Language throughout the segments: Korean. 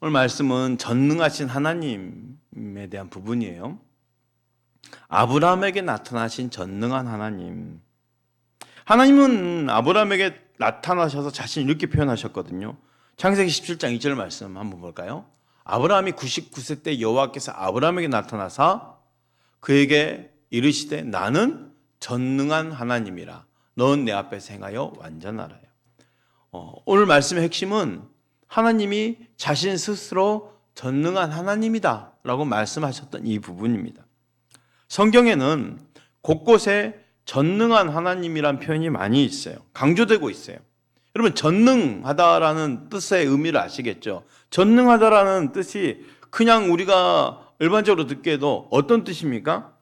오늘 말씀은 전능하신 하나님에 대한 부분이에요. 아브라함에게 나타나신 전능한 하나님. 하나님은 아브라함에게 나타나셔서 자신을 이렇게 표현하셨거든요. 창세기 17장 2절 말씀 한번 볼까요? 아브라함이 99세 때 여호와께서 아브라함에게 나타나사 그에게 이르시되 나는 전능한 하나님이라. 넌 내 앞에서 행하여 완전하라요. 오늘 말씀의 핵심은 하나님이 자신 스스로 전능한 하나님이다 라고 말씀하셨던 이 부분입니다. 성경에는 곳곳에 전능한 하나님이란 표현이 많이 있어요. 강조되고 있어요. 여러분, 전능하다라는 뜻의 의미를 아시겠죠? 전능하다라는 뜻이 그냥 우리가 일반적으로 듣기에도 어떤 뜻입니까?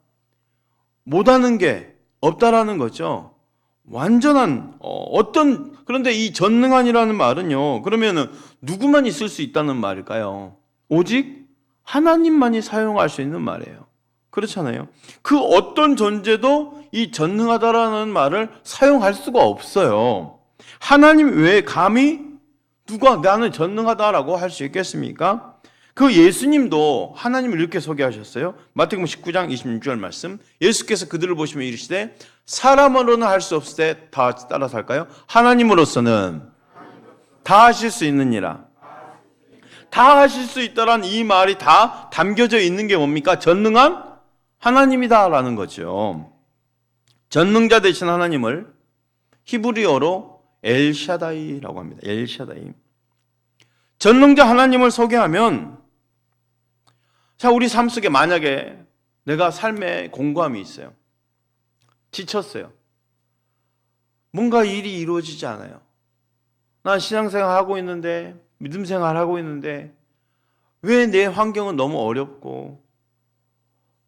못하는 게 없다라는 거죠. 완전한 그런데 이 전능한이라는 말은요, 그러면은 누구만이 쓸 수 있다는 말일까요? 오직 하나님만이 사용할 수 있는 말이에요. 그렇잖아요. 그 어떤 존재도 이 전능하다라는 말을 사용할 수가 없어요. 하나님 외에 감히 누가 나는 전능하다라고 할 수 있겠습니까? 그 예수님도 하나님을 이렇게 소개하셨어요. 마태복음 19장 26절 말씀. 예수께서 그들을 보시며 이르시되 사람으로는 할 수 없을 때 다 따라서 할까요? 하나님으로서는 다 하실 수 있느니라. 다 하실 수 있다란 이 말이 다 담겨져 있는 게 뭡니까? 전능한 하나님이다라는 거죠. 전능자 되신 하나님을 히브리어로 엘샤다이라고 합니다. 엘샤다이. 전능자 하나님을 소개하면, 자, 우리 삶 속에 만약에 내가 삶에 공고함이 있어요. 지쳤어요. 뭔가 일이 이루어지지 않아요. 난 신앙생활 하고 있는데, 믿음생활 하고 있는데 왜 내 환경은 너무 어렵고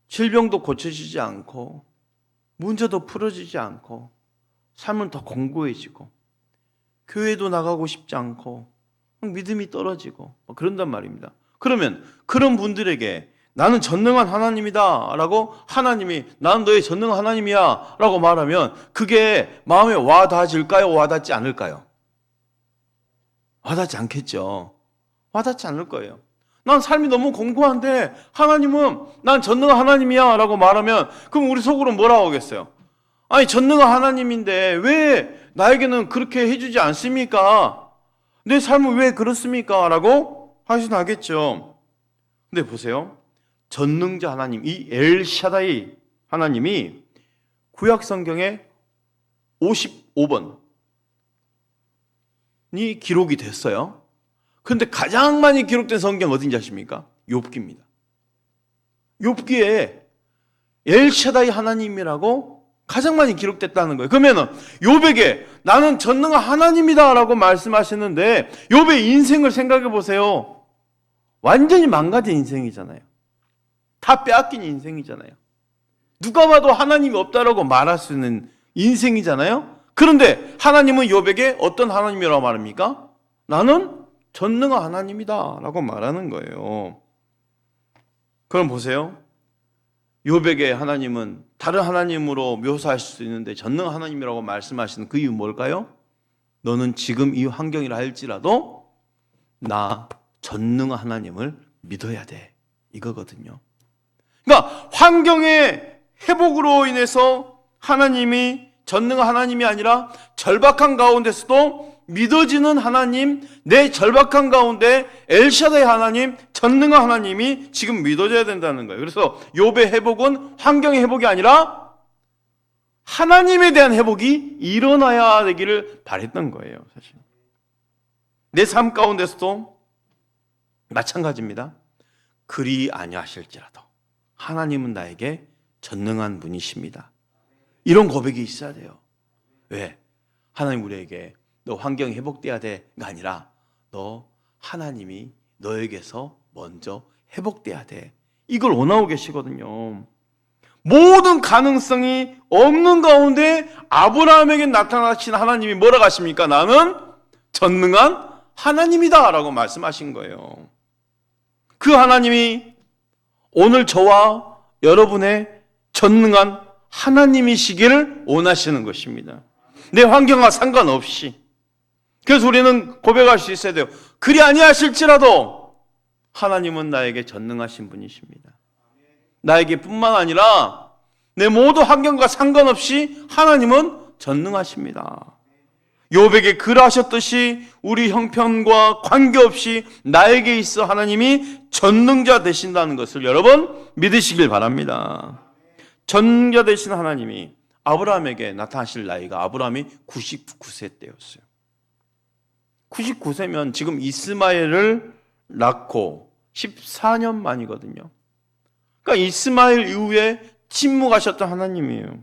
질병도 고쳐지지 않고 문제도 풀어지지 않고 삶은 더 공고해지고 교회도 나가고 싶지 않고 믿음이 떨어지고 그런단 말입니다. 그러면 그런 분들에게 나는 전능한 하나님이다 라고 하나님이 나는 너의 전능한 하나님이야 라고 말하면 그게 마음에 와닿아질까요? 와닿지 않을까요? 와닿지 않겠죠. 와닿지 않을 거예요. 난 삶이 너무 공고한데 하나님은 난 전능한 하나님이야 라고 말하면 그럼 우리 속으로 뭐라고 하겠어요? 아니 전능한 하나님인데 왜 나에게는 그렇게 해주지 않습니까? 내 삶은 왜 그렇습니까? 라고 하시긴 하겠죠. 근데 보세요. 전능자 하나님, 이 엘샤다이 하나님이 구약 성경에 55번이 기록이 됐어요. 그런데 가장 많이 기록된 성경 어딘지 아십니까? 욥기입니다. 욥기에 엘샤다이 하나님이라고 가장 많이 기록됐다는 거예요. 그러면은 욥에게 나는 전능한 하나님이다라고 말씀하시는데 욥의 인생을 생각해 보세요. 완전히 망가진 인생이잖아요. 다 빼앗긴 인생이잖아요. 누가 봐도 하나님이 없다라고 말할 수 있는 인생이잖아요. 그런데 하나님은 욥에게 어떤 하나님이라고 말합니까? 나는 전능한 하나님이다 라고 말하는 거예요. 그럼 보세요. 욥에게 하나님은 다른 하나님으로 묘사하실 수 있는데 전능한 하나님이라고 말씀하시는 그 이유 뭘까요? 너는 지금 이 환경이라 할지라도 나 전능한 하나님을 믿어야 돼, 이거거든요. 그러니까 환경의 회복으로 인해서 하나님이 전능한 하나님이 아니라 절박한 가운데서도 믿어지는 하나님, 내 절박한 가운데 엘샤다이 하나님, 전능한 하나님이 지금 믿어져야 된다는 거예요. 그래서 욥의 회복은 환경의 회복이 아니라 하나님에 대한 회복이 일어나야 되기를 바랬던 거예요. 사실 내 삶 가운데서도 마찬가지입니다. 그리 아니하실지라도 하나님은 나에게 전능한 분이십니다. 이런 고백이 있어야 돼요. 왜? 하나님 우리에게 너 환경이 회복돼야 돼가 아니라 너 하나님이 너에게서 먼저 회복돼야 돼. 이걸 원하고 계시거든요. 모든 가능성이 없는 가운데 아브라함에게 나타나신 하나님이 뭐라고 하십니까? 나는 전능한 하나님이다 라고 말씀하신 거예요. 그 하나님이 오늘 저와 여러분의 전능한 하나님이시기를 원하시는 것입니다. 내 환경과 상관없이 그래서 우리는 고백할 수 있어야 돼요. 그리 아니하실지라도 하나님은 나에게 전능하신 분이십니다. 나에게 뿐만 아니라 내 모든 환경과 상관없이 하나님은 전능하십니다. 욥에게 그러하셨듯이 우리 형편과 관계없이 나에게 있어 하나님이 전능자 되신다는 것을 여러분 믿으시길 바랍니다. 전능자 되신 하나님이 아브라함에게 나타나실 나이가 아브라함이 99세 때였어요. 99세면 지금 이스마엘을 낳고 14년 만이거든요. 그러니까 이스마엘 이후에 침묵하셨던 하나님이에요.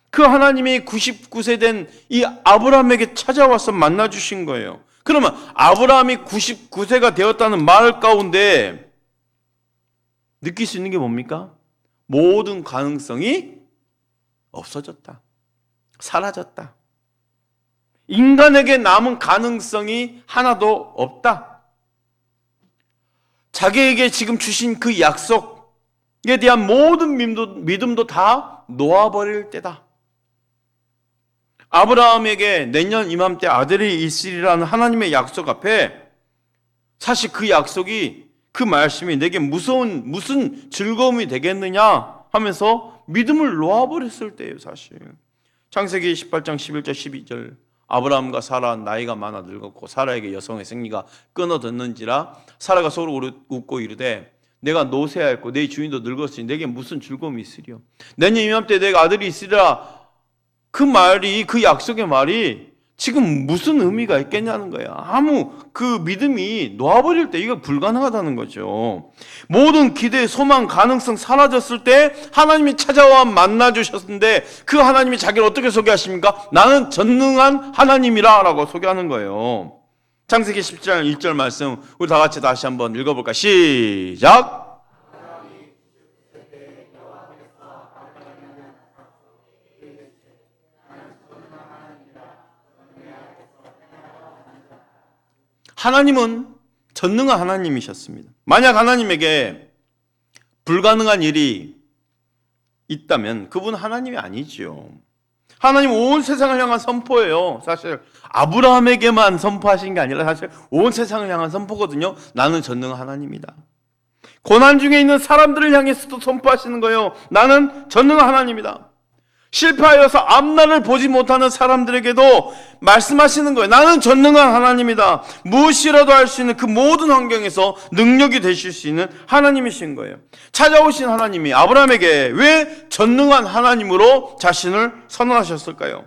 그 하나님이 99세 된 이 아브라함에게 찾아와서 만나주신 거예요. 그러면 아브라함이 99세가 되었다는 말 가운데 느낄 수 있는 게 뭡니까? 모든 가능성이 없어졌다. 사라졌다. 인간에게 남은 가능성이 하나도 없다. 자기에게 지금 주신 그 약속에 대한 모든 믿음도 다 놓아버릴 때다. 아브라함에게 내년 이맘때 아들이 있으리라는 하나님의 약속 앞에 사실 그 약속이 그 말씀이 내게 무슨 즐거움이 되겠느냐 하면서 믿음을 놓아버렸을 때예요. 사실 창세기 18장 11절 12절 아브라함과 사라 나이가 많아 늙었고 사라에게 여성의 생리가 끊어졌는지라 사라가 서로 웃고 이르되 내가 노쇠하였고 내 주인도 늙었으니 내게 무슨 즐거움이 있으리요. 내년 이맘때 내가 아들이 있으리라 그 말이 그 약속의 말이 지금 무슨 의미가 있겠냐는 거야. 아무 그 믿음이 놓아버릴 때 이거 불가능하다는 거죠. 모든 기대, 소망, 가능성 사라졌을 때 하나님이 찾아와 만나주셨는데 그 하나님이 자기를 어떻게 소개하십니까? 나는 전능한 하나님이라 라고 소개하는 거예요. 창세기 17장 1절 말씀 우리 다 같이 다시 한번 읽어볼까? 시작! 하나님은 전능한 하나님이셨습니다. 만약 하나님에게 불가능한 일이 있다면 그분 하나님이 아니지요. 하나님 온 세상을 향한 선포예요. 사실 아브라함에게만 선포하신 게 아니라 사실 온 세상을 향한 선포거든요. 나는 전능한 하나님이다. 고난 중에 있는 사람들을 향해서도 선포하시는 거예요. 나는 전능한 하나님이다. 실패하여서 앞날을 보지 못하는 사람들에게도 말씀하시는 거예요. 나는 전능한 하나님이다. 무엇이라도 할 수 있는 그 모든 환경에서 능력이 되실 수 있는 하나님이신 거예요. 찾아오신 하나님이 아브라함에게 왜 전능한 하나님으로 자신을 선언하셨을까요?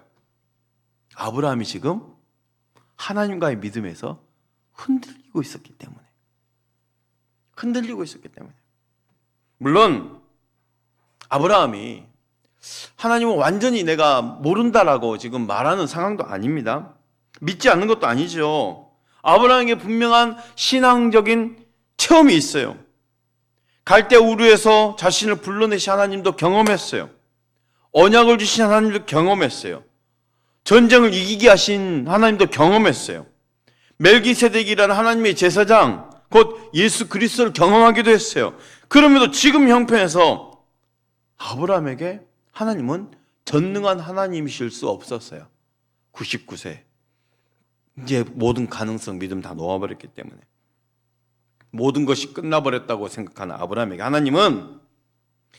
아브라함이 지금 하나님과의 믿음에서 흔들리고 있었기 때문에. 물론 아브라함이 하나님은 완전히 내가 모른다라고 지금 말하는 상황도 아닙니다. 믿지 않는 것도 아니죠. 아브라함에게 분명한 신앙적인 체험이 있어요. 갈대 우르에서 자신을 불러내신 하나님도 경험했어요. 언약을 주신 하나님도 경험했어요. 전쟁을 이기게 하신 하나님도 경험했어요. 멜기세덱이라는 하나님의 제사장 곧 예수 그리스도를 경험하기도 했어요. 그럼에도 지금 형편에서 아브라함에게 하나님은 전능한 하나님이실 수 없었어요. 99세. 이제 모든 가능성, 믿음 다 놓아버렸기 때문에. 모든 것이 끝나버렸다고 생각하는 아브라함에게 하나님은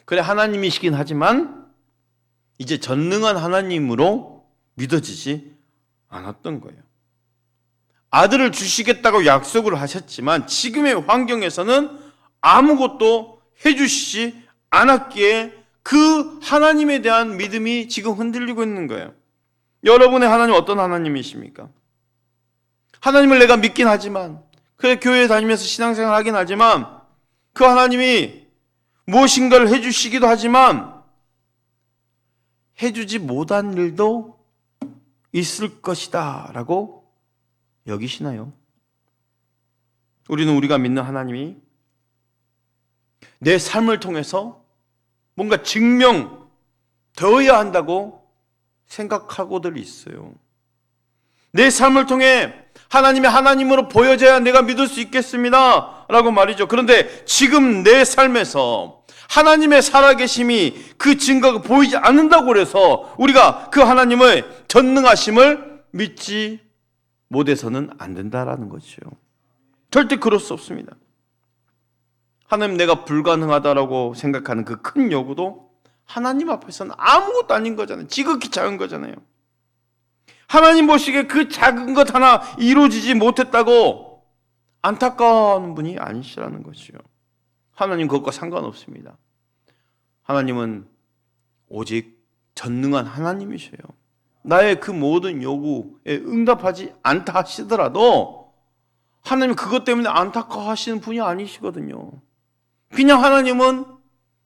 그래 하나님이시긴 하지만 이제 전능한 하나님으로 믿어지지 않았던 거예요. 아들을 주시겠다고 약속을 하셨지만 지금의 환경에서는 아무것도 해주시지 않았기에 그 하나님에 대한 믿음이 지금 흔들리고 있는 거예요. 여러분의 하나님 어떤 하나님이십니까? 하나님을 내가 믿긴 하지만 그래 교회에 다니면서 신앙생활 하긴 하지만 그 하나님이 무엇인가를 해주시기도 하지만 해주지 못한 일도 있을 것이다 라고 여기시나요? 우리는 우리가 믿는 하나님이 내 삶을 통해서 뭔가 증명되어야 한다고 생각하고들 있어요. 내 삶을 통해 하나님의 하나님으로 보여져야 내가 믿을 수 있겠습니다 라고 말이죠. 그런데 지금 내 삶에서 하나님의 살아계심이 그 증거가 보이지 않는다고 해서 우리가 그 하나님의 전능하심을 믿지 못해서는 안 된다라는 거죠. 절대 그럴 수 없습니다. 하나님, 내가 불가능하다라고 생각하는 그 큰 요구도 하나님 앞에서는 아무것도 아닌 거잖아요. 지극히 작은 거잖아요. 하나님 보시기에 그 작은 것 하나 이루어지지 못했다고 안타까워하는 분이 아니시라는 것이요. 하나님 그것과 상관없습니다. 하나님은 오직 전능한 하나님이셔요. 나의 그 모든 요구에 응답하지 않다 하시더라도 하나님 그것 때문에 안타까워하시는 분이 아니시거든요. 그냥 하나님은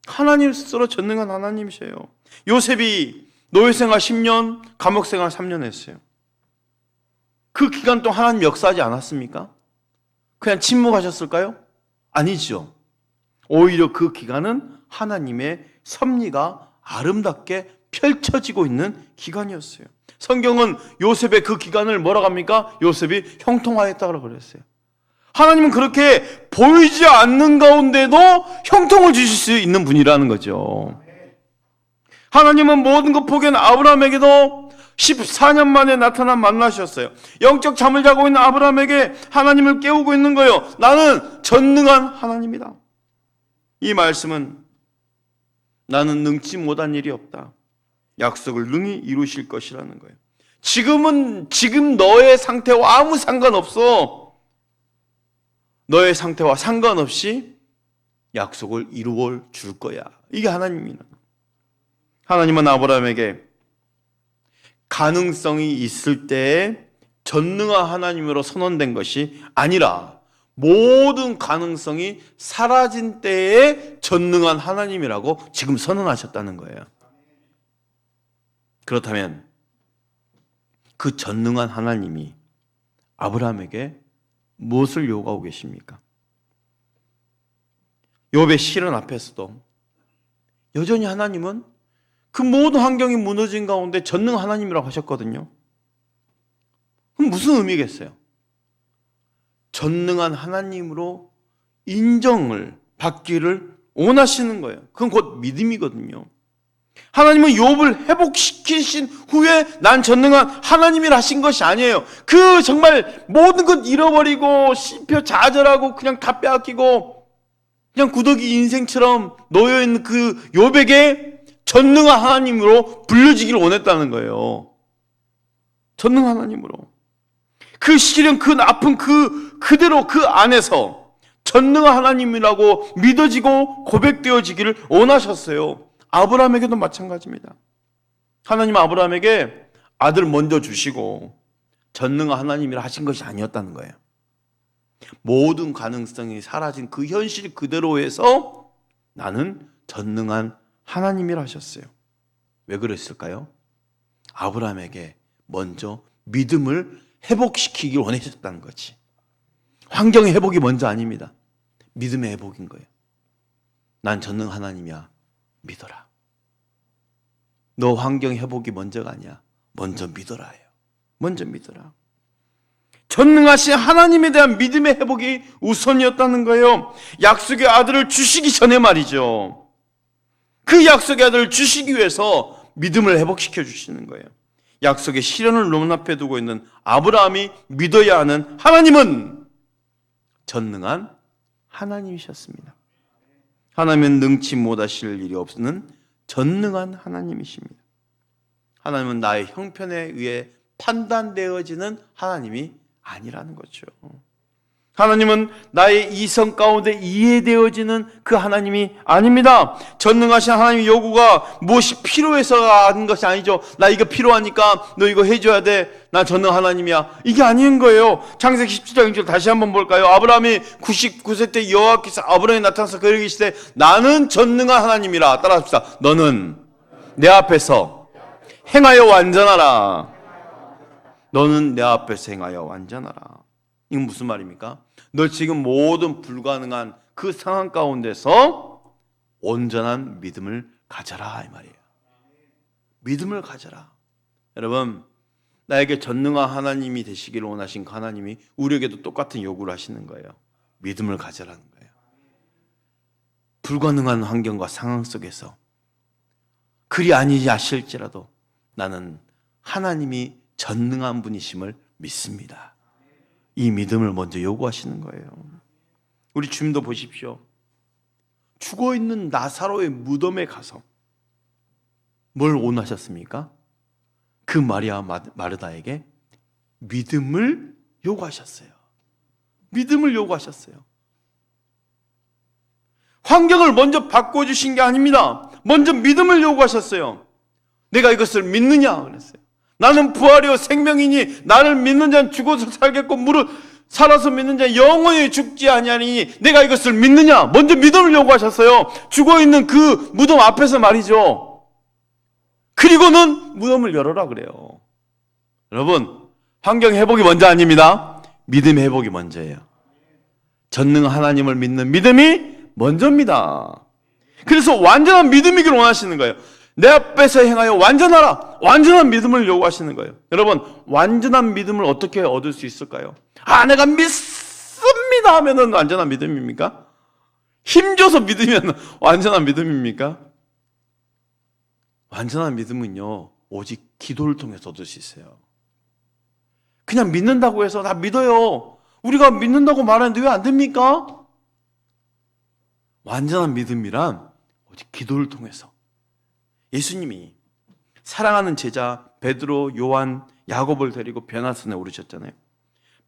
하나님 스스로 전능한 하나님이세요. 요셉이 노예생활 10년, 감옥생활 3년 했어요. 그 기간 동안 하나님 역사하지 않았습니까? 그냥 침묵하셨을까요? 아니죠. 오히려 그 기간은 하나님의 섭리가 아름답게 펼쳐지고 있는 기간이었어요. 성경은 요셉의 그 기간을 뭐라고 합니까? 요셉이 형통하였다고 그랬어요. 하나님은 그렇게 보이지 않는 가운데도 형통을 주실 수 있는 분이라는 거죠. 하나님은 모든 것 포기한 아브라함에게도 14년 만에 나타나 만나셨어요. 영적 잠을 자고 있는 아브라함에게 하나님을 깨우고 있는 거예요. 나는 전능한 하나님이다. 이 말씀은 나는 능치 못한 일이 없다. 약속을 능히 이루실 것이라는 거예요. 지금 너의 상태와 아무 상관없어. 너의 상태와 상관없이 약속을 이루어 줄 거야. 이게 하나님이다. 하나님은 아브라함에게 가능성이 있을 때에 전능한 하나님으로 선언된 것이 아니라 모든 가능성이 사라진 때에 전능한 하나님이라고 지금 선언하셨다는 거예요. 그렇다면 그 전능한 하나님이 아브라함에게 무엇을 요구하고 계십니까? 욥의 시련 앞에서도 여전히 하나님은 그 모든 환경이 무너진 가운데 전능 하나님이라고 하셨거든요. 그럼 무슨 의미겠어요? 전능한 하나님으로 인정을 받기를 원하시는 거예요. 그건 곧 믿음이거든요. 하나님은 욥을 회복시키신 후에 난 전능한 하나님이라 하신 것이 아니에요. 그 정말 모든 것 잃어버리고 씹혀 좌절하고 그냥 다 빼앗기고 그냥 구더기 인생처럼 놓여있는 그 욥에게 전능한 하나님으로 불려지기를 원했다는 거예요. 전능한 하나님으로. 그 시련, 그 아픔, 그대로 그 안에서 전능한 하나님이라고 믿어지고 고백되어지기를 원하셨어요. 아브라함에게도 마찬가지입니다. 하나님은 아브라함에게 아들 먼저 주시고 전능한 하나님이라 하신 것이 아니었다는 거예요. 모든 가능성이 사라진 그 현실 그대로에서 나는 전능한 하나님이라 하셨어요. 왜 그랬을까요? 아브라함에게 먼저 믿음을 회복시키길 원하셨다는 거지. 환경의 회복이 먼저 아닙니다. 믿음의 회복인 거예요. 난 전능 하나님이야. 믿어라. 너 환경 회복이 먼저가 아니야. 먼저 믿어라예요. 먼저 믿어라. 전능하신 하나님에 대한 믿음의 회복이 우선이었다는 거예요. 약속의 아들을 주시기 전에 말이죠. 그 약속의 아들을 주시기 위해서 믿음을 회복시켜 주시는 거예요. 약속의 시련을 눈앞에 두고 있는 아브라함이 믿어야 하는 하나님은 전능한 하나님이셨습니다. 하나님은 능치 못하실 일이 없는 전능한 하나님이십니다. 하나님은 나의 형편에 의해 판단되어지는 하나님이 아니라는 거죠. 하나님은 나의 이성 가운데 이해되어지는 그 하나님이 아닙니다. 전능하신 하나님의 요구가 무엇이 필요해서 하는 것이 아니죠. 나 이거 필요하니까 너 이거 해줘야 돼. 나 전능 하나님이야. 이게 아닌 거예요. 창세기 17장 1절 다시 한번 볼까요? 아브라함이 99세 때 여호와께서 아브라함에 나타나서 그에게 이르시되 나는 전능한 하나님이라. 따라합시다. 너는 내 앞에서 행하여 완전하라. 너는 내 앞에서 행하여 완전하라. 이건 무슨 말입니까? 너 지금 모든 불가능한 그 상황 가운데서 온전한 믿음을 가져라 이 말이에요. 믿음을 가져라. 여러분, 나에게 전능한 하나님이 되시기를 원하신 그 하나님이 우리에게도 똑같은 요구를 하시는 거예요. 믿음을 가져라는 거예요. 불가능한 환경과 상황 속에서 그리 아니지 하실지라도 나는 하나님이 전능한 분이심을 믿습니다. 이 믿음을 먼저 요구하시는 거예요. 우리 주님도 보십시오. 죽어있는 나사로의 무덤에 가서 뭘 원하셨습니까? 그 마리아 마르다에게 믿음을 요구하셨어요. 믿음을 요구하셨어요. 환경을 먼저 바꿔주신 게 아닙니다. 먼저 믿음을 요구하셨어요. 내가 이것을 믿느냐 그랬어요. 나는 부활이요 생명이니 나를 믿는 자는 죽어서 살겠고 무릇 살아서 믿는 자는 영원히 죽지 아니하니 내가 이것을 믿느냐. 먼저 믿음을 요구하셨어요. 죽어있는 그 무덤 앞에서 말이죠. 그리고는 무덤을 열어라 그래요. 여러분, 환경 회복이 먼저 아닙니다. 믿음 회복이 먼저예요. 전능 하나님을 믿는 믿음이 먼저입니다. 그래서 완전한 믿음이길 원하시는 거예요. 내 앞에서 행하여 완전하라. 완전한 믿음을 요구하시는 거예요. 여러분, 완전한 믿음을 어떻게 얻을 수 있을까요? 내가 믿습니다 하면은 완전한 믿음입니까? 힘줘서 믿으면 완전한 믿음입니까? 완전한 믿음은요, 오직 기도를 통해서 얻을 수 있어요. 그냥 믿는다고 해서 나 믿어요. 우리가 믿는다고 말하는데 왜 안 됩니까? 완전한 믿음이란 오직 기도를 통해서. 예수님이 사랑하는 제자 베드로, 요한, 야곱을 데리고 변화산에 오르셨잖아요.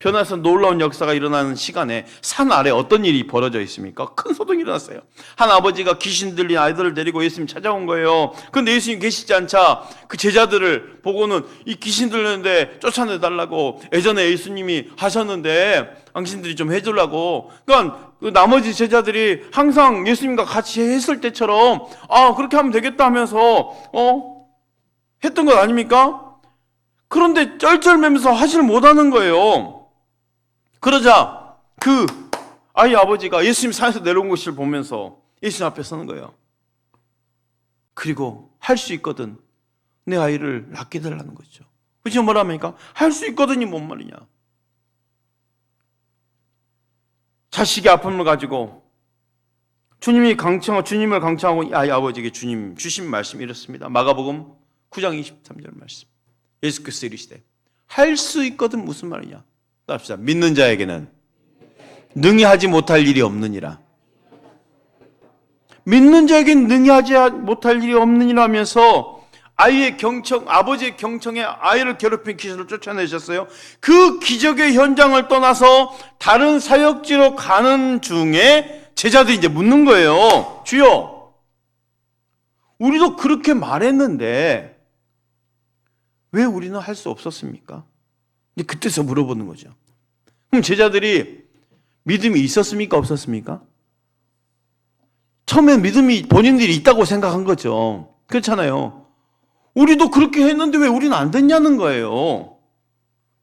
변화산 놀라운 역사가 일어나는 시간에 산 아래 어떤 일이 벌어져 있습니까? 큰 소동이 일어났어요. 한 아버지가 귀신 들린 아이들을 데리고 예수님 찾아온 거예요. 그런데 예수님 계시지 않자 그 제자들을 보고는 이 귀신 들렸는데 쫓아내달라고 예전에 예수님이 하셨는데 당신들이 좀 해주려고. 그러니까 그 나머지 제자들이 항상 예수님과 같이 했을 때처럼 그렇게 하면 되겠다 하면서 했던 것 아닙니까? 그런데 쩔쩔매면서 하지를 못하는 거예요. 그러자 그 아이 아버지가 예수님 산에서 내려온 것을 보면서 예수님 앞에 서는 거예요. 그리고 할 수 있거든 내 아이를 낳게 해달라는 거죠. 그렇죠? 뭐라 합니까? 할 수 있거든이 뭔 말이냐. 자식의 아픔을 가지고 주님을 강청하고 이 아이 아버지에게 주님 주신 말씀이 이렇습니다. 마가복음 9장 23절 말씀. 예수께서 이르시되 할 수 있거든 무슨 말이냐. 합시다. 믿는 자에게는 능히 하지 못할 일이 없느니라. 믿는 자에게는 능히 하지 못할 일이 없느니라 하면서 아버지의 경청에 아이를 괴롭힌 귀신을 쫓아내셨어요. 그 기적의 현장을 떠나서 다른 사역지로 가는 중에 제자들이 이제 묻는 거예요. 주여, 우리도 그렇게 말했는데 왜 우리는 할 수 없었습니까? 그때서 물어보는 거죠. 그럼 제자들이 믿음이 있었습니까? 없었습니까? 처음엔 믿음이 본인들이 있다고 생각한 거죠. 그렇잖아요. 우리도 그렇게 했는데 왜 우리는 안 됐냐는 거예요.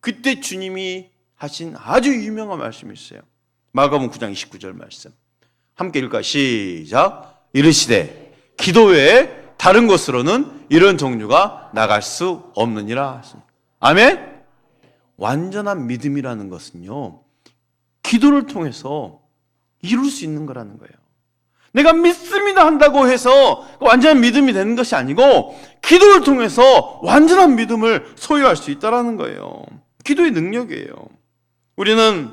그때 주님이 하신 아주 유명한 말씀이 있어요. 마가복음 9장 29절 말씀. 함께 읽을까요? 시작. 이르시되 기도 외에 다른 것으로는 이런 종류가 나갈 수 없느니라. 아멘? 완전한 믿음이라는 것은요, 기도를 통해서 이룰 수 있는 거라는 거예요. 내가 믿습니다 한다고 해서 완전한 믿음이 되는 것이 아니고 기도를 통해서 완전한 믿음을 소유할 수 있다는 거예요. 기도의 능력이에요. 우리는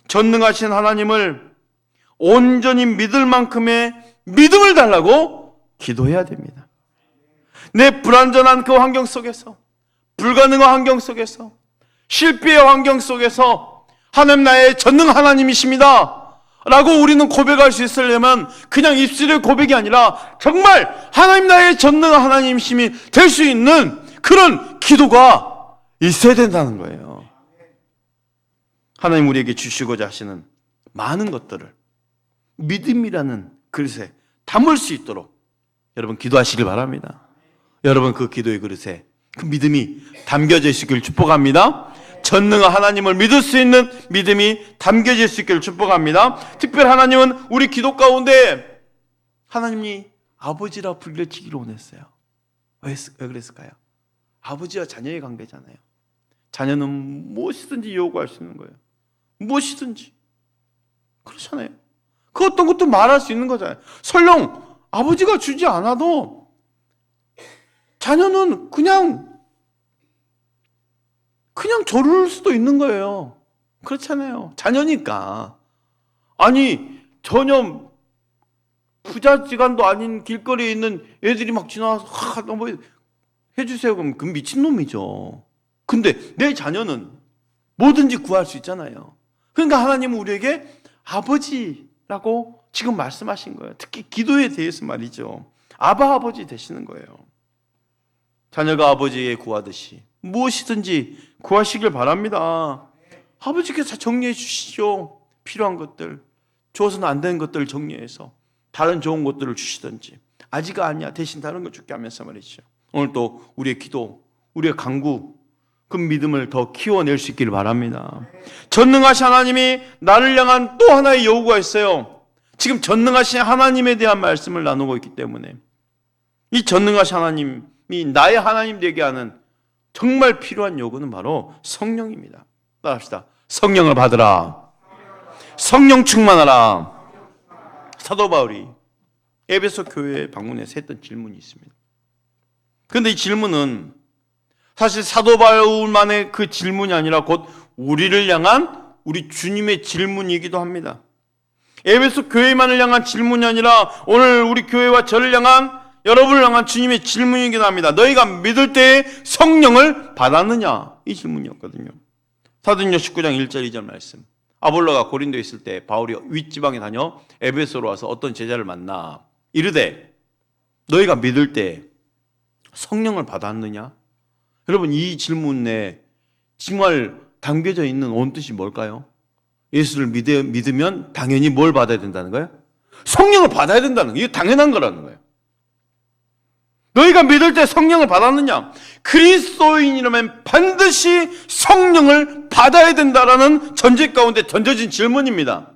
전능하신 하나님을 온전히 믿을 만큼의 믿음을 달라고 기도해야 됩니다. 내 불완전한 그 환경 속에서, 불가능한 환경 속에서, 실패의 환경 속에서 하나님 나의 전능 하나님이십니다 라고 우리는 고백할 수 있으려면 그냥 입술의 고백이 아니라 정말 하나님 나의 전능 하나님이심이 될 수 있는 그런 기도가 있어야 된다는 거예요. 하나님 우리에게 주시고자 하시는 많은 것들을 믿음이라는 그릇에 담을 수 있도록 여러분 기도하시길 바랍니다. 여러분 그 기도의 그릇에 그 믿음이 담겨져 있기를 축복합니다. 전능한 하나님을 믿을 수 있는 믿음이 담겨질 수 있기를 축복합니다. 특별히 하나님은 우리 기도 가운데 하나님이 아버지라 불려지기를 원했어요. 왜 그랬을까요? 아버지와 자녀의 관계잖아요. 자녀는 무엇이든지 요구할 수 있는 거예요. 무엇이든지. 그렇잖아요. 그 어떤 것도 말할 수 있는 거잖아요. 설령 아버지가 주지 않아도 자녀는 그냥 조를 수도 있는 거예요. 그렇잖아요. 자녀니까. 아니 전혀 부자지간도 아닌 길거리에 있는 애들이 막 지나와서 너무 해주세요 그럼 그 미친놈이죠. 근데 내 자녀는 뭐든지 구할 수 있잖아요. 그러니까 하나님은 우리에게 아버지라고 지금 말씀하신 거예요. 특히 기도에 대해서 말이죠. 아바 아버지 되시는 거예요. 자녀가 아버지에게 구하듯이 무엇이든지 구하시길 바랍니다. 아버지께서 정리해 주시죠. 필요한 것들, 주어서는 안 되는 것들을 정리해서 다른 좋은 것들을 주시든지. 아직 아니야 대신 다른 거 줄게 하면서 말이죠. 오늘 또 우리의 기도, 우리의 간구, 그 믿음을 더 키워낼 수 있기를 바랍니다. 전능하신 하나님이 나를 향한 또 하나의 요구가 있어요. 지금 전능하신 하나님에 대한 말씀을 나누고 있기 때문에 이 전능하신 하나님이 나의 하나님 되게 하는 정말 필요한 요구는 바로 성령입니다. 따라합시다. 성령을 받으라. 성령 충만하라. 사도 바울이 에베소 교회에 방문해서 했던 질문이 있습니다. 그런데 이 질문은 사실 사도 바울만의 그 질문이 아니라 곧 우리를 향한 우리 주님의 질문이기도 합니다. 에베소 교회만을 향한 질문이 아니라 오늘 우리 교회와 저를 향한 여러분을 향한 주님의 질문이기도 합니다. 너희가 믿을 때에 성령을 받았느냐? 이 질문이었거든요. 사도행전 19장 1절 2절 말씀. 아볼로가 고린도에 있을 때 바울이 윗지방에 다녀 에베소로 와서 어떤 제자를 만나 이르되 너희가 믿을 때 성령을 받았느냐? 여러분 이 질문에 정말 담겨져 있는 온뜻이 뭘까요? 예수를 믿으면 당연히 뭘 받아야 된다는 거예요? 성령을 받아야 된다는 거예요. 이게 당연한 거라는 거예요. 너희가 믿을 때 성령을 받았느냐? 그리스도인이라면 반드시 성령을 받아야 된다라는 전제 가운데 던져진 질문입니다.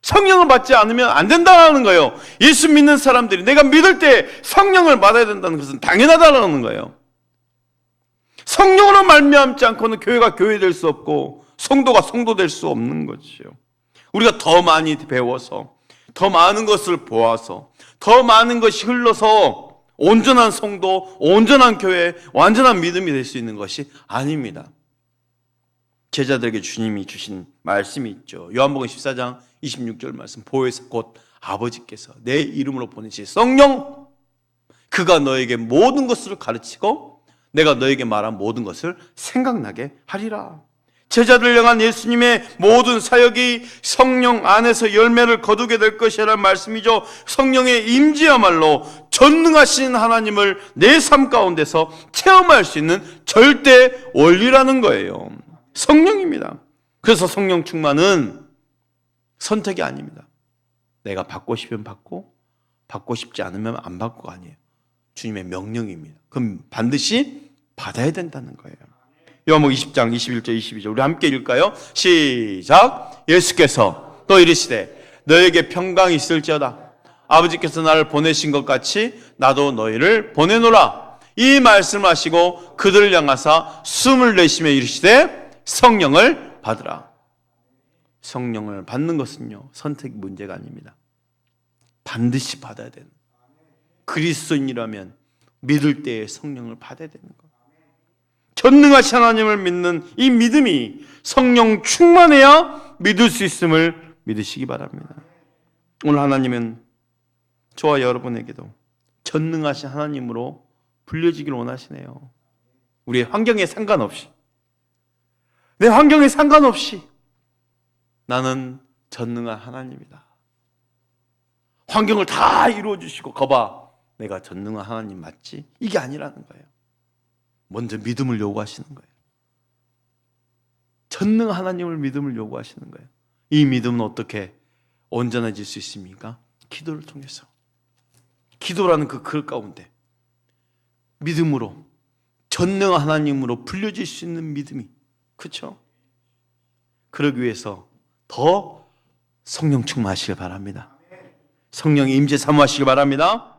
성령을 받지 않으면 안 된다는 거예요. 예수 믿는 사람들이 내가 믿을 때 성령을 받아야 된다는 것은 당연하다는 거예요. 성령으로 말미암지 않고는 교회가 교회될 수 없고 성도가 성도 될 수 없는 것이죠. 우리가 더 많이 배워서 더 많은 것을 보아서 더 많은 것이 흘러서 온전한 성도, 온전한 교회, 완전한 믿음이 될 수 있는 것이 아닙니다. 제자들에게 주님이 주신 말씀이 있죠. 요한복음 14장 26절 말씀. 보혜사 곧 아버지께서 내 이름으로 보내신 성령, 그가 너에게 모든 것을 가르치고 내가 너에게 말한 모든 것을 생각나게 하리라. 제자들 향한 예수님의 모든 사역이 성령 안에서 열매를 거두게 될 것이라는 말씀이죠. 성령의 임재야말로 전능하신 하나님을 내 삶 가운데서 체험할 수 있는 절대 원리라는 거예요. 성령입니다. 그래서 성령 충만은 선택이 아닙니다. 내가 받고 싶으면 받고 받고 싶지 않으면 안 받고가 아니에요. 주님의 명령입니다. 그럼 반드시 받아야 된다는 거예요. 요한복음 20장 21절 22절 우리 함께 읽을까요? 시작. 예수께서 또 이르시되 너에게 평강이 있을지어다. 아버지께서 나를 보내신 것 같이 나도 너희를 보내노라. 이 말씀을 하시고 그들을 향하사 숨을 내쉬며 이르시되 성령을 받으라. 성령을 받는 것은요 선택 문제가 아닙니다. 반드시 받아야 되는, 그리스도인이라면 믿을 때에 성령을 받아야 되는 것. 전능하신 하나님을 믿는 이 믿음이 성령 충만해야 믿을 수 있음을 믿으시기 바랍니다. 오늘 하나님은 저와 여러분에게도 전능하신 하나님으로 불려지길 원하시네요. 우리의 환경에 상관없이, 내 환경에 상관없이 나는 전능한 하나님이다. 환경을 다 이루어주시고 거봐 내가 전능한 하나님 맞지? 이게 아니라는 거예요. 먼저 믿음을 요구하시는 거예요. 전능한 하나님을 믿음을 요구하시는 거예요. 이 믿음은 어떻게 온전해질 수 있습니까? 기도를 통해서. 기도라는 그 그릇 가운데 믿음으로 전능한 하나님으로 불려질 수 있는 믿음이, 그렇죠? 그러기 위해서 더 성령 충만하시길 바랍니다. 성령의 임재 사모하시길 바랍니다.